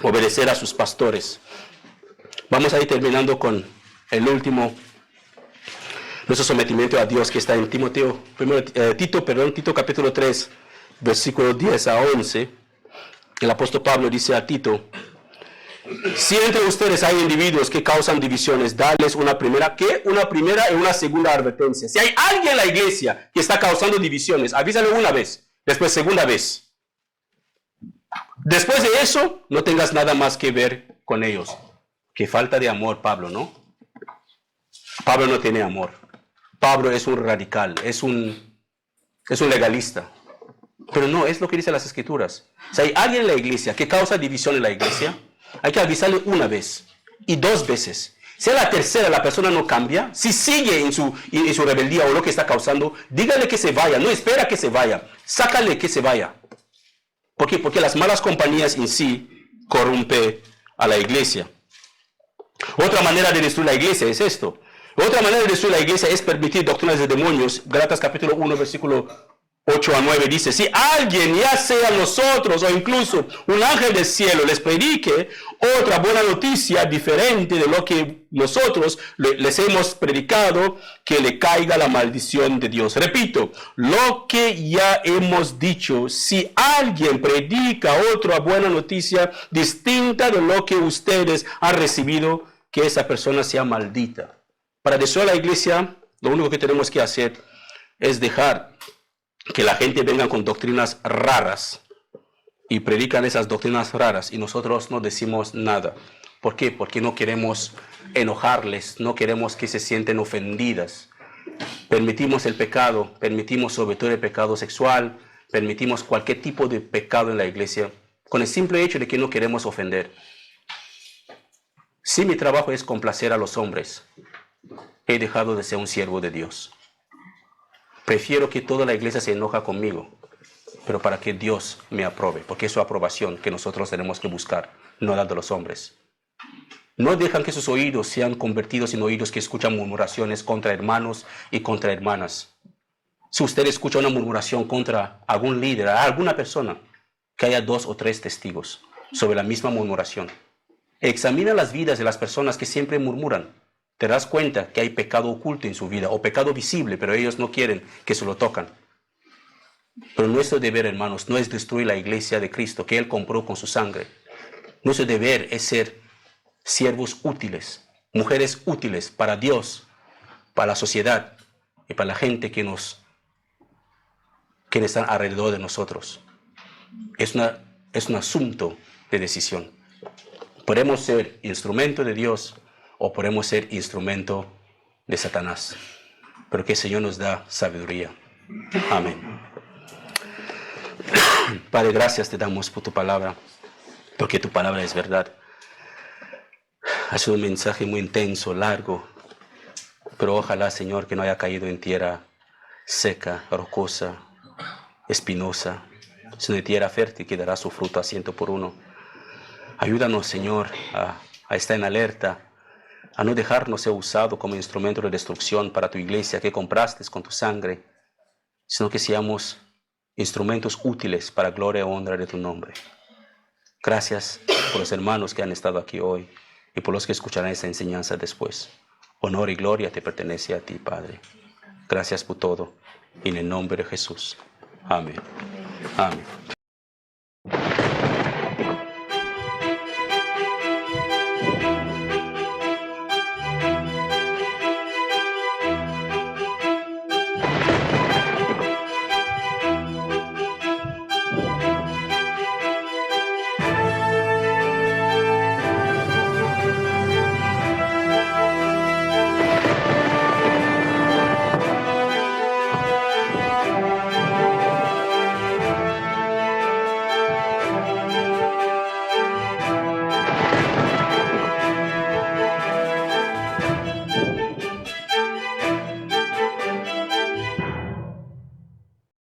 obedecer a sus pastores. Vamos a ir terminando con el último, nuestro sometimiento a Dios que está en Tito capítulo 3, versículos 10 a 11. El apóstol Pablo dice a Tito: si entre ustedes hay individuos que causan divisiones, darles una primera y una segunda advertencia. Si hay alguien en la iglesia que está causando divisiones, avísale una vez, después segunda vez. Después de eso, no tengas nada más que ver con ellos. Qué falta de amor, Pablo, ¿no? Pablo no tiene amor. Pablo es un radical, es un legalista. Pero no, es lo que dicen las Escrituras. Si hay alguien en la iglesia que causa división en la iglesia, hay que avisarle una vez y dos veces. Si a la tercera la persona no cambia, si sigue en su rebeldía o lo que está causando, dígale que se vaya, no espera que se vaya, sácale que se vaya. ¿Por qué? Porque las malas compañías en sí corrompen a la iglesia. Otra manera de destruir la iglesia es esto. Otra manera de destruir la iglesia es permitir doctrinas de demonios. Gálatas capítulo 1, versículo 8 a 9 dice: si alguien, ya sea nosotros o incluso un ángel del cielo, les predique otra buena noticia diferente de lo que nosotros les hemos predicado, que le caiga la maldición de Dios. Repito, lo que ya hemos dicho: si alguien predica otra buena noticia distinta de lo que ustedes han recibido, que esa persona sea maldita. Para destruir la iglesia, lo único que tenemos que hacer es dejar que la gente venga con doctrinas raras y predican esas doctrinas raras y nosotros no decimos nada. ¿Por qué? Porque no queremos enojarles, no queremos que se sienten ofendidas. Permitimos el pecado, permitimos sobre todo el pecado sexual, permitimos cualquier tipo de pecado en la iglesia con el simple hecho de que no queremos ofender. Si mi trabajo es complacer a los hombres, he dejado de ser un siervo de Dios. Prefiero que toda la iglesia se enoja conmigo, pero para que Dios me apruebe, porque es su aprobación que nosotros tenemos que buscar, no la de los hombres. No dejan que sus oídos sean convertidos en oídos que escuchan murmuraciones contra hermanos y contra hermanas. Si usted escucha una murmuración contra algún líder, a alguna persona, que haya 2 o 3 testigos sobre la misma murmuración. Examina las vidas de las personas que siempre murmuran. Te das cuenta que hay pecado oculto en su vida, o pecado visible, pero ellos no quieren que se lo tocan. Pero nuestro deber, hermanos, no es destruir la iglesia de Cristo que Él compró con su sangre. Nuestro deber es ser siervos útiles, mujeres útiles para Dios, para la sociedad y para la gente que están alrededor de nosotros. Es un asunto de decisión. Podemos ser instrumento de Dios o podemos ser instrumento de Satanás. Pero que el Señor nos da sabiduría. Amén. Padre, gracias te damos por tu palabra, porque tu palabra es verdad. Ha sido un mensaje muy intenso, largo, pero ojalá, Señor, que no haya caído en tierra seca, rocosa, espinosa, sino de tierra fértil que dará su fruto a 100 por 1. Ayúdanos, Señor, a estar en alerta, a no dejarnos ser usados como instrumento de destrucción para tu iglesia que compraste con tu sangre, sino que seamos instrumentos útiles para gloria y honra de tu nombre. Gracias por los hermanos que han estado aquí hoy y por los que escucharán esta enseñanza después. Honor y gloria te pertenece a ti, Padre. Gracias por todo. En el nombre de Jesús. Amén. Amén.